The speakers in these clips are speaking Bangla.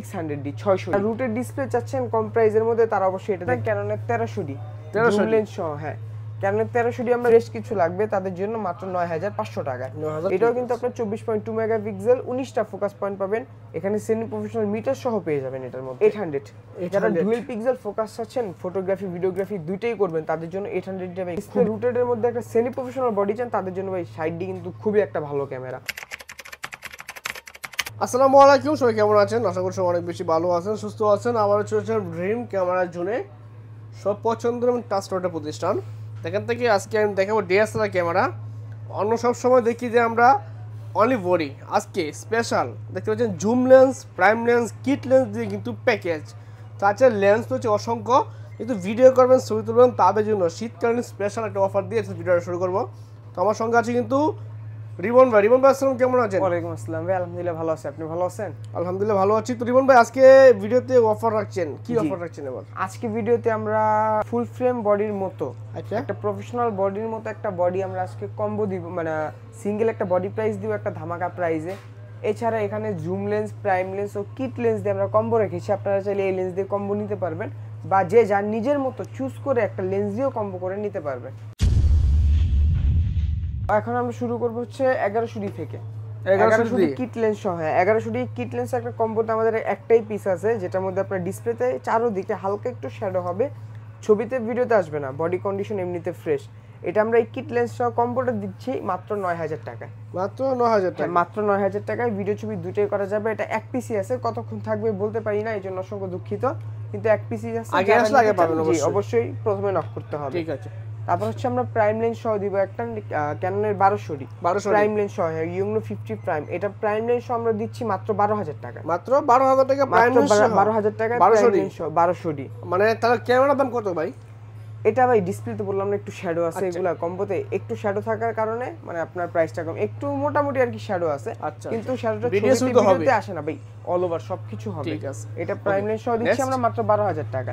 600D 600 রুটের ডিসপ্লে চাচ্ছেন কম প্রাইসের মধ্যে, তারা অবশ্যই এটা ক্যাননের 1300D জুম লেন্স সহ। হ্যাঁ, ক্যাননের 1300D আমরা বেশ কিছু লাগবে তাদের জন্য মাত্র 9500 টাকা। এটাও কিন্তু আপনার 24.2 মেগাপিক্সেল 19টা ফোকাস পয়েন্ট পাবেন, এখানে সেমি প্রফেশনাল মিটার সহ পেয়ে যাবেন এটার মধ্যে। 800 যারা ডুয়াল পিক্সেল ফোকাস চাচ্ছেন, ফটোগ্রাফি ভিডিওগ্রাফি দুইটাই করবেন, তাদের জন্য 800 টা ডিসপ্লে রুটেডের মধ্যে একটা সেমি প্রফেশনাল বডি চান, তাদের জন্য ভাই 60D কিন্তু খুবই একটা ভালো ক্যামেরা। আসসালামু আলাইকুম, সবাই কেমন আছেন? আশা করি সবাই অনেক বেশি ভালো আছেন, সুস্থ আছেন। আবার চলছে ড্রিম ক্যামেরার জন্য সব পছন্দের এবং ট্রাস্টেড প্রতিষ্ঠান। এখান থেকে আজকে আমি দেখাবো ডিএসএলআর ক্যামেরা। অন্য সব সময় দেখি যে আমরা অনলি বডি, আজকে স্পেশাল দেখতে পাচ্ছেন zoom lens, prime lens, kit lens দিয়ে কিন্তু প্যাকেজ। তাছাড়া লেন্স তো হচ্ছে অসংখ্য, কিন্তু ভিডিও করবেন, ছবি তুলবেন, তাদের জন্য শীতকালীন স্পেশাল একটা অফার দিয়ে ভিডিওটা শুরু করবো। তো আমার সঙ্গে আছে কিন্তু রিবন ভাই। রিবন ভাই আসসালাম, কেমন আছেন? ওয়ালাইকুম আসসালাম ভাই, আলহামদুলিল্লাহ ভালো আছি, আপনি ভালো আছেন? আলহামদুলিল্লাহ ভালো আছি। তো রিবন ভাই আজকে ভিডিওতে অফার রাখছেন, কি অফার রাখছেন এবার? আজকে ভিডিওতে আমরা ফুল ফ্রেম বডির মতো একটা প্রফেশনাল বডির মতো একটা বডি আমরা আজকে কম্বো দিব, মানে সিঙ্গেল একটা বডি প্রাইস দিব একটা ধামাকা প্রাইসে। এছাড়া এখানে জুম লেন্স, প্রাইম লেন্স ও কিট লেন্স দিয়ে আমরা কম্বো রেখেছি, আপনারা চাইলে এই লেন্স দিয়ে কম্বো নিতে পারবেন, বা যে যার নিজের মতো চুজ করে একটা লেন্স দিয়েও কম্বো করে নিতে পারবেন। এখন আমরা শুরু করবো হচ্ছে 1100D থেকে। 1100D কিট লেন্স সহ। 1100D কিট লেন্স একটা কম্বোতে আমাদের একটাই পিস আছে, যেটার মধ্যে আপনার ডিসপ্লেতে চারোদিকে হালকা একটু শ্যাডো হবে, ছবিতে ভিডিওতে আসবে না, বডি কন্ডিশন এমনিতে ফ্রেশ। এটা আমরা এই কিট লেন্স সহ কম্বোটা দিচ্ছি মাত্র 9000 টাকায়। মাত্র 9000 টাকা? মাত্র 9000 টাকায় ভিডিও ছবি দুটোই করা যাবে। এটা এক পিসি আছে, কতক্ষণ থাকবে বলতে পারি না, এই জন্য অসংখ্য দুঃখিত, কিন্তু এক পিসি আছে। আগে আসলে আগে পাবেন অবশ্যই প্রথমে নক করতে হবে। ঠিক আছে। তারপর হচ্ছে আমরা প্রাইম লেন্স সহ দিব একটা ক্যাননের 1200D প্রাইম লেন্স সহ, ইউনো 50 প্রাইম। এটা প্রাইম লেন্স সহ আমরা দিচ্ছি মাত্র 12000 টাকা। মাত্র 12000 টাকা প্রাইম লেন্স সহ? 12000 টাকা প্রাইম লেন্স সহ 1200D। মানে তাহলে ক্যামেরার দাম কত ভাই? এটা ভাই ডিসপ্লেতে বললাম না একটু শ্যাডো আছে, এগুলা কম্বোতে একটু শ্যাডো থাকার কারণে মানে আপনার প্রাইসটা কম, একটু মোটামুটি আর কি শ্যাডো আছে, কিন্তু শ্যাডোটা ভিডিওতে আসে না ভাই, অল ওভার সবকিছু হবে। ঠিক আছে। এটা প্রাইম লেন্স সহ দিচ্ছি আমরা মাত্র 12000 টাকা।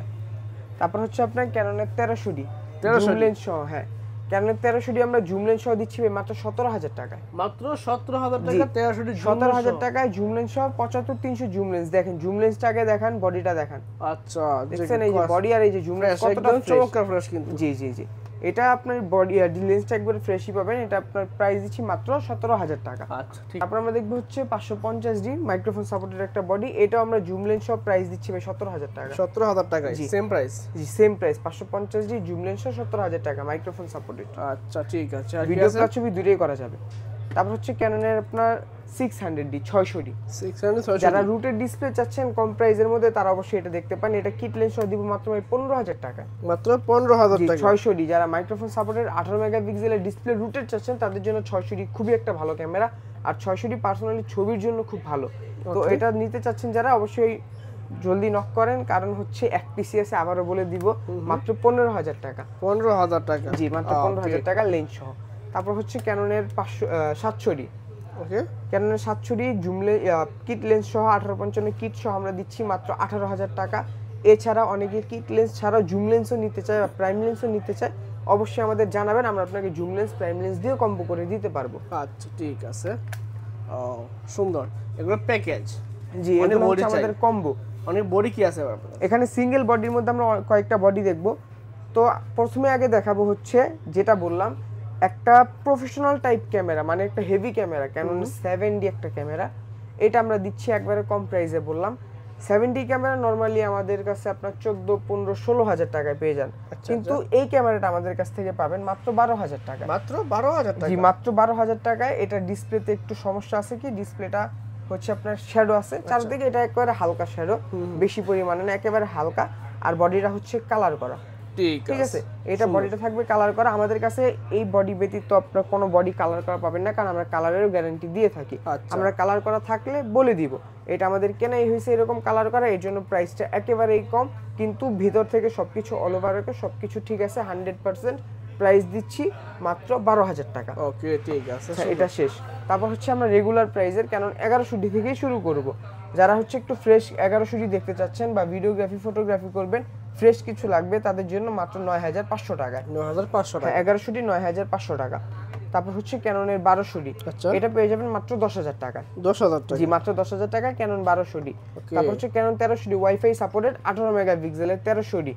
তারপর হচ্ছে আপনার ক্যাননের 1300D জুম লেন্স সহ। হ্যাঁ, ক্যাননের 1300D আমরা জুম লেন্স সহ দিচ্ছি মাত্র 17000 টাকায়। মাত্র 17000 টাকা 1300D 17000 টাকায় জুম লেন্স সহ 75300 জুম লেন্স। দেখেন জুম লেন্সটা আগে দেখান, বডিটা দেখান। আচ্ছা, দেখছেন এই যে বডি আর এই যে জুম লেন্স কতটা চমৎকার ফ্রেশ কিন্তু। জি জি জি, এটা আপনার বডি আর লেন্সটা একবারে ফ্রেশই পাবেন। এটা আপনার প্রাইস দিচ্ছি মাত্র 17000 টাকা। আচ্ছা ঠিক। তারপর আমরা দেখব হচ্ছে 550D মাইক্রোফোন সাপোর্টেড একটা বডি, এটাও আমরা জুম লেন্স সহ প্রাইস দিচ্ছি ভাই 17000 টাকা। 17000 টাকা সেম প্রাইস? জি same price, 550D zoom lens সহ 17000 টাকা মাইক্রোফোন সাপোর্টেড। আচ্ছা ঠিক আছে। আর ভিডিও প্লাস ছবি দুটোই করা যাবে। তারপর হচ্ছে ক্যাননের আপনার 600D 600D যারা রুটের ডিসপ্লে চাচ্ছেন কম প্রাইসের মধ্যে, তারা অবশ্যই এটা দেখতে পান। এটা কিট লেন্স সহ দিব মাত্র 15000 টাকা। মাত্র 15000 টাকা। 600D যারা মাইক্রোফোন সাপোর্টেড 18 মেগাপিক্সেলের ডিসপ্লে রুটেড চাচ্ছেন, তাদের জন্য 600D খুবই একটা ভালো ক্যামেরা। আর 600D পার্সোনালি ছবির জন্য খুব ভালো। তো এটা নিতে চাচ্ছেন যারা, অবশ্যই জলদি নক করেন, কারণ হচ্ছে এক পিসি আছে, আবারও বলে দিব মাত্র 15000 টাকা। 15000 টাকা? জি মাত্র 15000 টাকা লেন্স সহ। তারপর হচ্ছে ক্যাননের 700D। ওকে, ক্যাননের 700D জুম কিট লেন্স সহ 1855 কিট সহ আমরা দিচ্ছি মাত্র 18000 টাকা। এছাড়া অনেকে কিট লেন্স ছাড়াও জুম লেন্সও নিতে চায় বা প্রাইম লেন্সও নিতে চায়, অবশ্যই আমাদের জানাবেন, আমরা আপনাকে জুম লেন্স প্রাইম লেন্স দিয়েও কম্বো করে দিতে পারবো। আচ্ছা ঠিক আছে। সুন্দর, এগুলো প্যাকেজ। জি, এগুলো হচ্ছে আমাদের কম্বো। অনেক বডি কি আছে এখানে? সিঙ্গেল বডির মধ্যে আমরা কয়েকটা বডি দেখব। তো প্রথমে আগে দেখাবো হচ্ছে যেটা বললাম, একটা প্রফেশনাল টাইপ ক্যামেরা, মানে একটা হেভি ক্যামেরা, ক্যানন 7D একটা ক্যামেরা। এটা আমরা দিচ্ছি একবারে কম প্রাইসে। বললাম 7D ক্যামেরা নরমালি আমাদের কাছে আপনার 14, 15, 16000 টাকায় পেয়ে যান, কিন্তু এই ক্যামেরাটা আমাদের কাছ থেকে পাবেন মাত্র 12000 টাকা। মাত্র 12000 টাকা? জি মাত্র 12000 টাকায়। এটা ডিসপ্লেতে একটু সমস্যা আছে, কি ডিসপ্লেটা হচ্ছে আপনার শ্যাডো আছে চারদিকে, এটা একেবারে হালকা শ্যাডো, বেশি পরিমাণে না, একেবারে হালকা। আর বডিটা হচ্ছে কালার করা। ঠিক আছে, এটা বডিটা থাকবে কালার করা। আমাদের কাছে এই বডি ব্যতীত আপনার কোনো বডি কালার করা পাবেন না, কারণ আমরা কালারেরও গ্যারান্টি দিয়ে থাকি। আমরা কালার করা থাকলে বলে দিব, এটা আমাদের কেনাই হয়েছে এরকম কালার করা, এর জন্য প্রাইসটা একেবারেই কম, কিন্তু ভিতর থেকে সবকিছু অল ওভার সবকিছু ঠিক আছে 100%। প্রাইস দিচ্ছি মাত্র 12000 টাকা। ওকে ঠিক আছে, এটা শেষ। তারপর হচ্ছে আমরা রেগুলার প্রাইসের ক্যানন 1100D থেকেই শুরু করব। যারা হচ্ছে একটু ফ্রেশ 1100D দেখতে চাচ্ছেন বা ভিডিওগ্রাফি ফটোগ্রাফি করবেন, ফ্রেশ কিছু লাগবে, তাদের জন্য মাত্র 9500 টাকা। 9500 টাকা? 1100D 9500 টাকা। তারপর হচ্ছে ক্যাননের 1200D, আচ্ছা এটা পেয়ে যাবেন মাত্র 10,000 টাকায়। 10,000 টাকা জি মাত্র 10,000 টাকায় ক্যানন 1200D। তারপর হচ্ছে ক্যানন 1300D ওয়াইফাই সাপোর্টেড 18 মেগাপিক্সেলের 1300D,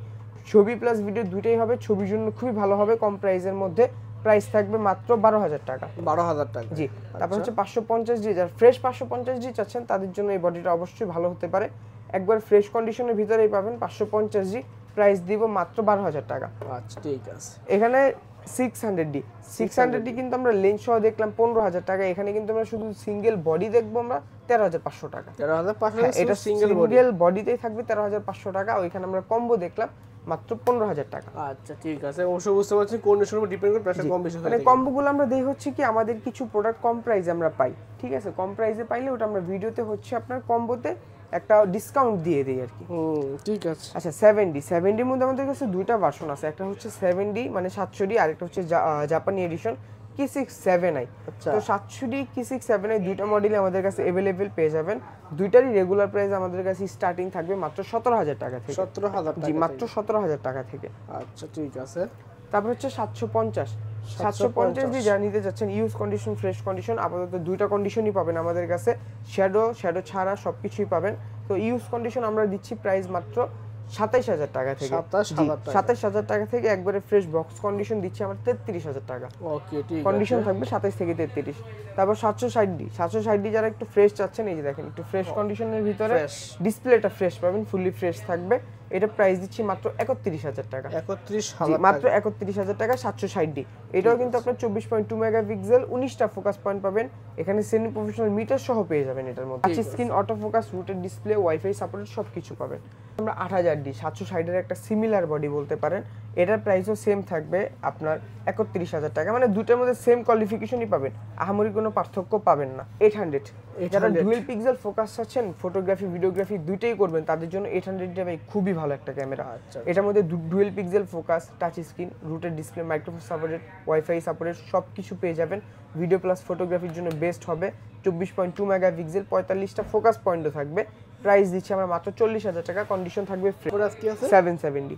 ছবি প্লাস ভিডিও দুইটাই হবে, ছবির জন্য খুবই ভালো হবে, কম প্রাইসের মধ্যে। প্রাইস থাকবে মাত্র 12,000 টাকা। 12,000 টাকা জি। তারপর হচ্ছে 550D, যারা ফ্রেশ 550D চাচ্ছেন তাদের জন্য এই বডিটা অবশ্যই ভালো হতে পারে। একবার ফ্রেশ কন্ডিশনের ভিতরেই পাবেন 550D, প্রাইস দিব মাত্র 12,000 টাকা। আচ্ছা ঠিক আছে। এখানে 600D কিন্তু আমরা লেন্স সহ দেখলাম 15,000 টাকা, এখানে কিন্তু আমরা শুধু সিঙ্গেল বডি দেখবো আমরা 13,500 টাকা। 13,500 এটা সিঙ্গেল বডিতেই থাকবে 13,500 টাকা। ওইখানে আমরা কম্বো দেখলাম মাত্র 15,000 টাকা। আচ্ছা ঠিক আছে, অবশ্যই বুঝতে পারছি কন্ডিশনের উপর ডিপেন্ড করে প্রাইসটা কম বেশি হয়। মানে কম্বোগুলো আমরা দেই হচ্ছে কি আমাদের কিছু প্রোডাক্ট কম প্রাইসে আমরা পাই, ঠিক আছে, কম প্রাইসে পাইলে ওটা আমরা ভিডিওতে হচ্ছে আপনার কম্বোতে একটা ডিসকাউন্ট দিয়ে দেই আর কি। ঠিক আছে। আচ্ছা 70-70 মধ্যে আমাদের কাছে দুইটা ভার্সন আছে, একটা হচ্ছে 7D মানে 700D, আর একটা হচ্ছে জাপানি এডিশন K6-7i। তো 700D K6-7i দুইটা মডেলই আমাদের কাছে अवेलेबल পেয়ে যাবেন। দুইটারই রেগুলার প্রাইস আমাদের কাছে স্টার্টিং থাকবে মাত্র 17,000 টাকা থেকে। 17,000 টাকা? জি মাত্র 17,000 টাকা থেকে। আচ্ছা ঠিক আছে। তারপর হচ্ছে 750D যা নিতে যাচ্ছেন ইউজ কন্ডিশন ফ্রেশ কন্ডিশন, আপাতত দুইটা কন্ডিশনই পাবেন আমাদের কাছে, শ্যাডো ছাড়া সবকিছুই পাবেন। তো ইউজ কন্ডিশন আমরা দিচ্ছি প্রাইস মাত্র 27,000 টাকা থেকে। 27,000 টাকা থেকে একবারে ফ্রেশ বক্স কন্ডিশন দিচ্ছি আমরা 33,000 টাকা। ওকে ঠিক আছে। কন্ডিশন থাকবে 27 থেকে 33। তারপর 760D যারা একটু ফ্রেশ চাচ্ছেন, এই যে দেখেন একটু ফ্রেশ কন্ডিশনের ভিতরে ডিসপ্লেটা ফ্রেশ পাবেন, ফুললি ফ্রেশ থাকবে। এটা প্রাইস দিচ্ছি মাত্র 31,000 টাকা। 31,000 মাত্র 31,000 টাকা 760D। এটাও কিন্তু আপনার 24.2 মেগাপিক্সেল 19টা ফোকাস পয়েন্ট পাবেন, এখানে সেমি প্রফেশনাল মিটার সহ পেয়ে যাবেন। এটার মধ্যে touch screen, auto focus, rooted display, wifi supported সবকিছু পাবেন। আমরা 8000D 760 এর একটা সিমিলার বডি বলতে পারেন, এটার প্রাইসও সেম থাকবে আপনার 31,000 টাকা। মানে দুটোর মধ্যে সেম কোয়ালিফিকেশনই পাবেন, আহামরি কোনো পার্থক্য পাবেন না। 800 যারা ডুয়েল পিক্সেল ফোকাস চাচ্ছেন, ফটোগ্রাফি ভিডিওগ্রাফি দুইটাই করবেন, তাদের জন্য 800 ভাই খুবই ভালো একটা ক্যামেরা। এটার মধ্যে dual pixel focus, touch screen, rooted display, microphone supported, wifi supported সবকিছু পেয়ে যাবেন। ভিডিও প্লাস ফটোগ্রাফির জন্য বেস্ট হবে। 24.2 মেগাপিক্সেল, 45টা ফোকাস পয়েন্টও থাকবে। প্রাইস দিচ্ছি আমরা মাত্র 40,000 টাকা, কন্ডিশন থাকবে 770।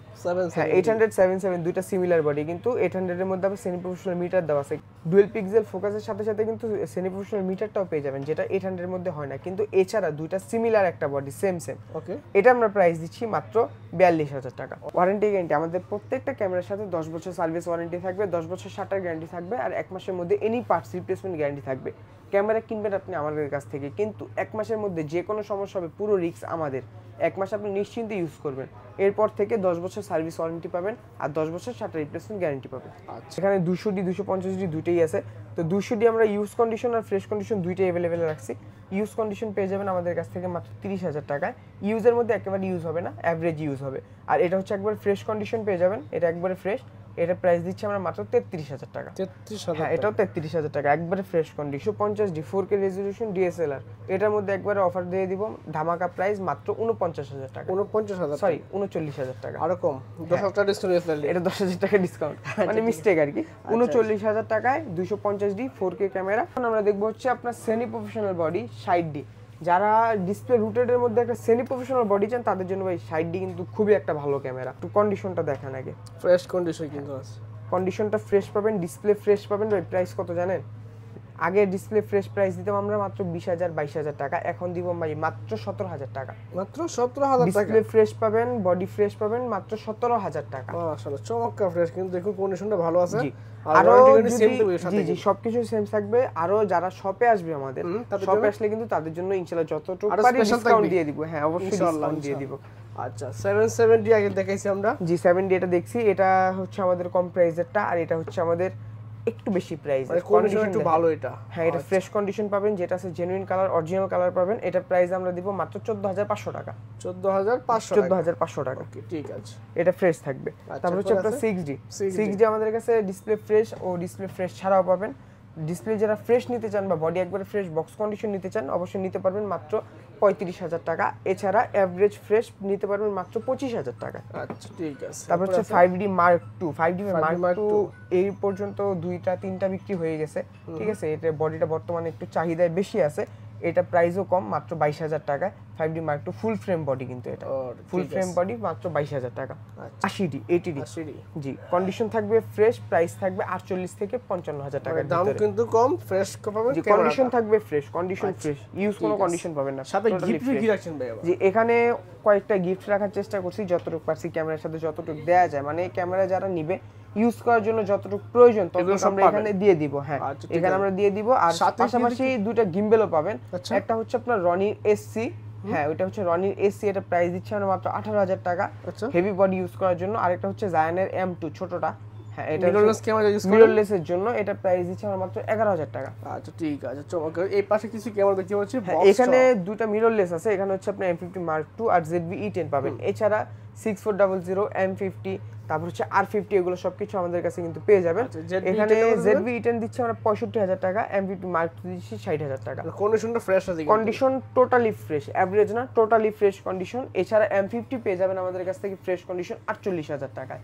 হ্যাঁ 800-770 দুইটা সিমিলার বডি, কিন্তু 800 এর মধ্যে আবার সেমি প্রফেশনাল মিটার দেওয়া আছে। ডুয়েল পিক্সেল ফোকাসের সাথে সাথে কিন্তু সেমি প্রফেশনাল মিটারটাও পেয়ে যাবেন, যেটা 800 এর মধ্যে হয় না। কিন্তু এছাড়া দুইটা সিমিলার একটা বডি সেম। ওকে, এটা আমরা প্রাইস দিচ্ছি মাত্র 42,000 টাকা। ওয়ারেন্টি গ্যারান্টি আমাদের প্রত্যেকটা ক্যামেরার সাথে 10 বছর সার্ভিস ওয়ারেন্টি থাকবে, 10 বছর শাটার গ্যারান্টি থাকবে, আর 1 মাসের মধ্যে এনি পার্টস রিপ্লেসমেন্ট গ্যারান্টি থাকবে। ক্যামেরা কিনবেন আপনি আমাদের কাছ থেকে, কিন্তু 1 মাসের মধ্যে যে কোনো সমস্যা হবে পুরো রিস্ক আমাদের। 1 মাস আপনি নিশ্চিন্তে ইউজ করবেন, এরপর থেকে 10 বছর সার্ভিস ওয়ারেন্টি পাবেন আর 10 বছর শাটার রিপ্লেসমেন্ট গ্যারান্টি পাবেন। এখানে 200D 250D দুইটাই আছে। তো 200D আমরা ইউজ কন্ডিশন আর ফ্রেশ কন্ডিশন দুইটাই অ্যাভেলেবেল রাখছি। ইউজ কন্ডিশন পেয়ে যাবেন আমাদের কাছ থেকে মাত্র 30,000 টাকায়। ইউজের মধ্যে একেবারে ইউজ হবে না, অ্যাভারেজ ইউজ হবে। আর এটা হচ্ছে একবার ফ্রেশ কন্ডিশন পেয়ে যাবেন, এটা একবারে ফ্রেশ। এটা প্রাইস দিচ্ছি আমরা মাত্র 33,000 টাকা। 33,000? হ্যাঁ এটাও 33,000 টাকা, একবারে fresh condition. 250D 4K resolution DSLR, এটার মধ্যে একবারে অফার দিয়ে দিব ধামাকা প্রাইস মাত্র 49,000 টাকা। 49,000? সরি 39,000 টাকা। আরো কম, 10,000 টাকা ডিসকাউন্ট। এটা 10,000 টাকা ডিসকাউন্ট, মানে মিস্টেক আর কি। 39,000 টাকায় 250D 4K ক্যামেরা। এখন আমরা দেখবো হচ্ছে আপনার সেমি প্রফেশনাল বডি 60D। যারা ডিসপ্লে রুটেড এর মধ্যে একটা সেমি প্রফেশনাল বডি চান, তাদের জন্য ভাই 60D কিন্তু খুবই একটা ভালো ক্যামেরা। একটু কন্ডিশনটা দেখান আগে। ফ্রেশ কন্ডিশন কিন্তু আছে, কন্ডিশনটা ফ্রেশ পাবেন, ডিসপ্লে ফ্রেশ পাবেন। ভাই প্রাইস কত জানেন? আগে ডিসপ্লে ফ্রেশ প্রাইস দিতাম আমরা মাত্র 20,000-22,000 টাকা, এখন দিব ভাই মাত্র 17,000 টাকা। মাত্র 17,000 টাকা ডিসপ্লে ফ্রেশ পাবেন, বডি ফ্রেশ পাবেন মাত্র 17,000 টাকা। মাশাআল্লাহ চমৎকার ফ্রেশ, কিন্তু দেখুন কন্ডিশনটা ভালো আছে। আরো জি সবকিছু সেম থাকবে। আরো যারা শপে আসবে আমাদের, শপে আসলে কিন্তু তাদের জন্য ইনশাআল্লাহ যতটুকু পারি ডিসকাউন্ট দিয়ে দিব। হ্যাঁ অবশ্যই ডিসকাউন্ট দিয়ে দিব। আচ্ছা 770 আগে দেখাইছি আমরা। জি 70 এটা দেখছি, এটা হচ্ছে আমাদের কম প্রাইসেরটা, আর এটা হচ্ছে আমাদের একটু বেশি প্রাইস, কন্ডিশন একটু ভালো। এটা হ্যাঁ এটা ফ্রেশ কন্ডিশন পাবেন, যেটা আছে জেনুইন কালার, অরিজিনাল কালার পাবেন। এটা প্রাইস আমরা দিব মাত্র 14,500 টাকা। 14,500 টাকা। ওকে ঠিক আছে, এটা ফ্রেশ থাকবে। তারপর হচ্ছে আপনার 6D আমাদের কাছে ডিসপ্লে ফ্রেশ ও ডিসপ্লে ফ্রেশ ছাড়াও পাবেন। ডিসপ্লে যারা ফ্রেশ নিতে চান বা বডি একবারে ফ্রেশ বক্স কন্ডিশন নিতে চান, অবশ্যই নিতে পারবেন মাত্র 35,000 টাকা। এছাড়া এভারেজ ফ্রেশ নিতে পারবেন মাত্র 25,000 টাকা। আচ্ছা ঠিক আছে। তারপর হচ্ছে 5D Mark II। 5D Mark II এই পর্যন্ত 2-3টা বিক্রি হয়ে গেছে, ঠিক আছে। এটা বডিটা বর্তমানে একটু চাহিদায় বেশি আছে, এটা প্রাইসও কম, মাত্র 22,000 টাকা। 5D Mark II ফুল ফ্রেম বডি, কিন্তু এটা ফুল ফ্রেম বডি মাত্র 22,000 টাকা। 80D 80D জি, কন্ডিশন থাকবে ফ্রেশ, প্রাইস থাকবে 48 থেকে 55,000 টাকা। দাম কিন্তু কম, ফ্রেশ পাবেন, কন্ডিশন থাকবে ফ্রেশ, কন্ডিশন ফ্রেশ, ইউজ কোনো কন্ডিশন পাবেন না। সাথে গিফট কি রাখছেন ভাই? জি, এখানে কয়েকটা গিফট রাখার চেষ্টা করছি যতটুকু পারছি, ক্যামেরার সাথে যতটুকু দেয়া যায়, মানে ক্যামেরা যারা নিবে ইউজ করার জন্য যতটুকু প্রয়োজন ততটুকু আমরা এখানে দিয়ে দিব। হ্যাঁ, এখানে আমরা দিয়ে দিব। আর পাশাপাশি দুটো গিম্বেলও পাবেন। একটা হচ্ছে আপনার রনির এসসি, হ্যাঁ ওটা হচ্ছে রনির এসসি, এটা প্রাইস দিচ্ছে আমরা মাত্র 18,000 টাকা হেভি বডি ইউজ করার জন্য। আরেকটা হচ্ছে জায়ানের M2 ছোটটা, হ্যাঁ এটা মিররলেস ক্যামেরা ইউজ করেন, মিররলেসের জন্য এটা প্রাইস দিচ্ছে আমরা মাত্র 11,000 টাকা। আচ্ছা ঠিক আছে, চমৎকার। এই পাশে কিছু ক্যামেরা দেখতে পাচ্ছি, এখানে দুটো মিররলেস আছে। এখানে হচ্ছে আপনি M50 Mark II আর ZV-E10 পাবেন। এছাড়া 6400 M50, তারপর হচ্ছে R50, এগুলো সবকিছু আমাদের কাছে কিন্তু পেয়ে যাবেন। এখানে ZV-E10 দিচ্ছে আমরা 65,000 টাকা, M50 Mark II দিচ্ছি 60,000 টাকা। কন্ডিশনটা ফ্রেশ আছে, কন্ডিশন টোটালি ফ্রেশ, এভারেজ না, টোটালি ফ্রেশ কন্ডিশন। এছাড়া M50 পেয়ে যাবেন আমাদের কাছ থেকে ফ্রেশ কন্ডিশন 48,000 টাকায়।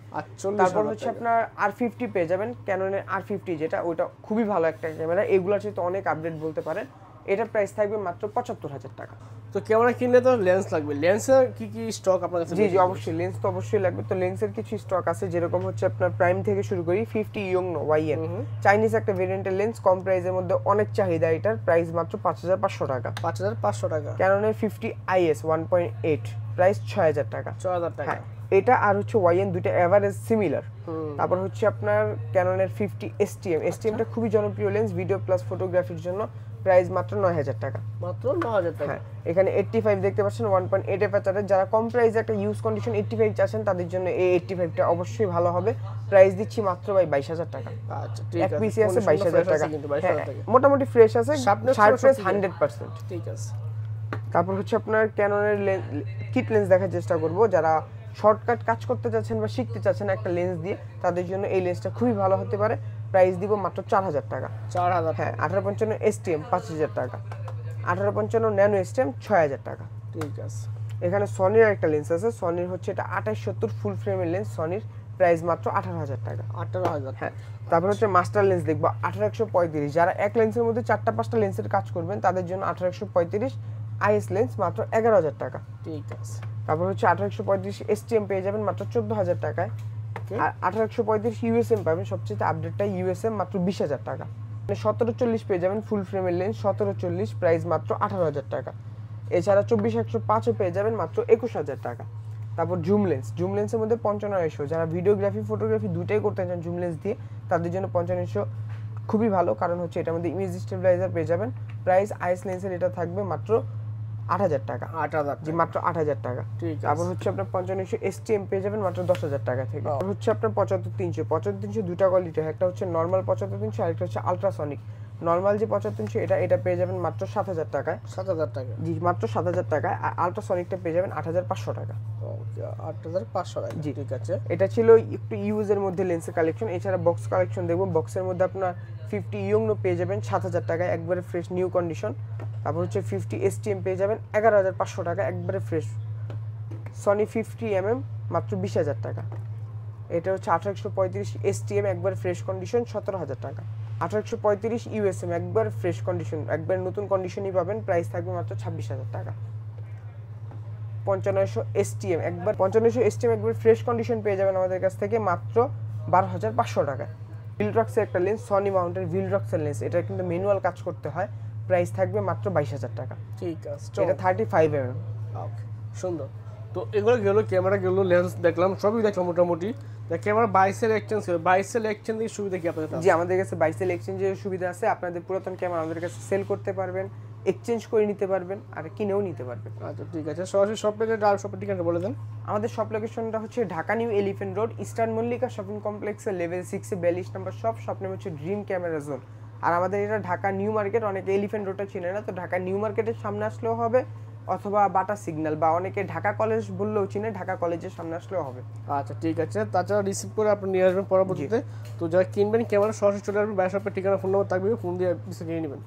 তারপর হচ্ছে আপনার R50 পেয়ে যাবেন, ক্যাননের R50, যেটা ওটা খুবই ভালো একটা ক্যামেরা, এগুলোর চেয়ে তো অনেক আপডেট বলতে পারেন। এটার প্রাইস থাকবে মাত্র 75,000 টাকা। তো ক্যামেরা কিনলে তো লেন্স লাগবে, লেন্সের কি কি স্টক আপনার কাছে? জি জি অবশ্যই, লেন্স তো অবশ্যই লাগবে। তো লেন্সের কিছু স্টক আছে, যেরকম হচ্ছে আপনার প্রাইম থেকে শুরু করি 50 ইয়ংনো YN, চাইনিজ একটা ভেরিয়েন্টের লেন্স, কম প্রাইসের মধ্যে অনেক চাহিদা এটার, প্রাইস মাত্র 5,500 টাকা। 5,500 টাকা। ক্যাননের 50 IS 1.8, প্রাইস 6,000 টাকা। 6,000 টাকা। এটা আর হচ্ছে YN দুটো এভারেজ সিমিলার। তারপর হচ্ছে আপনার ক্যাননের 50 STM টা খুবই জনপ্রিয় লেন্স ভিডিও প্লাস ফটোগ্রাফির জন্য, প্রাইস মাত্র 9,000 টাকা। মাত্র 9,000 টাকা। হ্যাঁ, এখানে 85 দেখতে পাচ্ছেন 1.8 অ্যাপারচারের, যারা কম প্রাইসে একটা ইউজ কন্ডিশন 85 চাচ্ছেন তাদের জন্য এই 85টা অবশ্যই ভালো হবে। প্রাইস দিচ্ছি মাত্র 22,000 টাকা। আচ্ছা ঠিক আছে, এক পিসি আছে 22,000 টাকা, কিন্তু 22,000 টাকা মোটামুটি ফ্রেশ আছে, শার্প ফ্রেশ 100%। ঠিক আছে। তারপর হচ্ছে আপনার ক্যাননের কিট লেন্স দেখার চেষ্টা করব, যারা শর্টকাট কাজ করতে চাচ্ছেন বা শিখতে চাচ্ছেন একটা লেন্স দিয়ে, তাদের জন্য এই লেন্সটা খুবই ভালো হতে পারে। প্রাইস দিব মাত্র 4,000 টাকা। 4,000? হ্যাঁ, 1855 STM 5,000 টাকা, 1855 ন্যানো STM 6,000 টাকা। ঠিক আছে। এখানে সনির একটা লেন্স আছে, সনির হচ্ছে এটা 2870 ফুল ফ্রেমের লেন্স, সনির প্রাইস মাত্র 18,000 টাকা। 18,000? হ্যাঁ। তারপর হচ্ছে মাস্টার লেন্স দেখবো 1835, যারা এক লেন্সের মধ্যে 4টা-5টা লেন্সের কাজ করবেন তাদের জন্য 1835 IS লেন্স মাত্র 11,000 টাকা। ঠিক আছে। তারপর হচ্ছে 1835 STM পেয়ে যাবেন মাত্র 14,000 টাকায়। আর 1835 USM পাবেন, সবচেয়ে আপডেটটা USM মাত্র 20,000 টাকা। 1740 পেয়ে যাবেন ফুল ফ্রেমের লেন্স, 1740 প্রাইস মাত্র 18,000 টাকা। এছাড়া 24-105ও পেয়ে যাবেন মাত্র 21,000 টাকা। তারপর জুম লেন্সের মধ্যে 55-100, যারা ভিডিওগ্রাফি ফটোগ্রাফি দুটাই করতে চান জুম লেন্স দিয়ে, তাদের জন্য 55-100 খুবই ভালো, কারণ হচ্ছে এটার মধ্যে ইমেজ স্টেবিলাইজার পেয়ে যাবেন। প্রাইস IS লেন্সের এটা থাকবে মাত্র 8,000 টাকা। 8,000? জি, মাত্র 8,000 টাকা। ঠিক আছে। তারপর হচ্ছে আপনার 55-100 STM পেয়ে যাবেন মাত্র 10,000 টাকা থেকে। আর হচ্ছে আপনার 75-300 দুটা কোয়ালিটি, একটা হচ্ছে নরমাল 75-300, আরেকটা হচ্ছে আলট্রাসনিক। নরমাল যে 75-300 এটা পেয়ে যাবেন মাত্র 7,000 টাকায়। 7,000 টাকা? জি, মাত্র 7,000 টাকায়। আর আলট্রাসনিকটা পেয়ে যাবেন 8,500 টাকা। ওকে, 8,500 টাকা। জি ঠিক আছে। এটা ছিল একটু ইউজের মধ্যে লেন্সের কালেকশন। এছাড়া বক্স কালেকশন দেখবো, বক্সের মধ্যে আপনার 50 ইয়ংনো পেয়ে যাবেন 7,000 টাকায়, একবারে ফ্রেশ নিউ কন্ডিশন। তারপর হচ্ছে 50 STM পেয়ে যাবেন 11,500 টাকা, একবারে ফ্রেশ। সনি 50mm মাত্র 20,000 টাকা। এটা হচ্ছে 1835 STM একবার ফ্রেশ কন্ডিশন 17,000 টাকা। 1835 USM একবার ফ্রেশ কন্ডিশন, একবার নতুন কন্ডিশনই পাবেন, প্রাইস থাকবে মাত্র 26,000 টাকা। 5500 STM একবার একবার ফ্রেশ কন্ডিশন পেয়ে যাবেন আমাদের কাছ থেকে মাত্র 12,500 টাকা। ভিলড্রক্সের একটা লেন্স, সনি মাউন্টের ভিলড্রক্সের লেন্স, এটা কিন্তু ম্যানুয়াল কাজ করতে হয়, প্রাইস থাকবে মাত্র 22,000 টাকা। ঠিক আছে। এটা 35mm। ওকে, সুন্দর। তো এগুলো গেল ক্যামেরা, গেল লেন্স দেখলাম, সবই দেখলাম মোটামুটি। ক্যামেরা বাইসেল এক্সচেঞ্জ, বাইসেল এক্সচেঞ্জের সুবিধা কি আপনাদের? জি, আমাদের কাছে বাইসেল এক্সচেঞ্জের সুবিধা আছে। আপনাদের পুরাতন ক্যামেরা আমাদের কাছে সেল করতে পারবেন, এক্সচেঞ্জ করে নিতে পারবেন, আর কিনেও নিতে পারবেন। আচ্ছা ঠিক আছে। সরাসরি শপ লোকেশন আর শপের ঠিকানা বলে দেন। আমাদের শপ লোকেশনটা হচ্ছে Dhaka new elephant road, eastern Mallika shopping কমপ্লেক্সের লেভেল 6 এ 42 নম্বর শপ। শপ নেম হচ্ছে ড্রিম ক্যামেরা জোন। আর আমাদের এটা ঢাকা নিউ মার্কেট, অনেকে এলিফ্যান্ট রোডটা চিনে না, তো ঢাকা নিউ মার্কেটের সামনে আসলেও হবে, অথবা বাটা সিগন্যাল, বা অনেকে ঢাকা কলেজ বললেও চিনে, ঢাকা কলেজের সামনে আসলেও হবে। আচ্ছা ঠিক আছে। তাছাড়া রিসিভ করে আপনি নিয়ে আসবেন পরবর্তীতে। তো যারা কিনবেন ক্যামেরা সরাসরি চলে আসবেন, বাইরে শপের ঠিকানা ফোন নাম্বার থাকবে, ফোন দিয়ে কিনে নেবেন।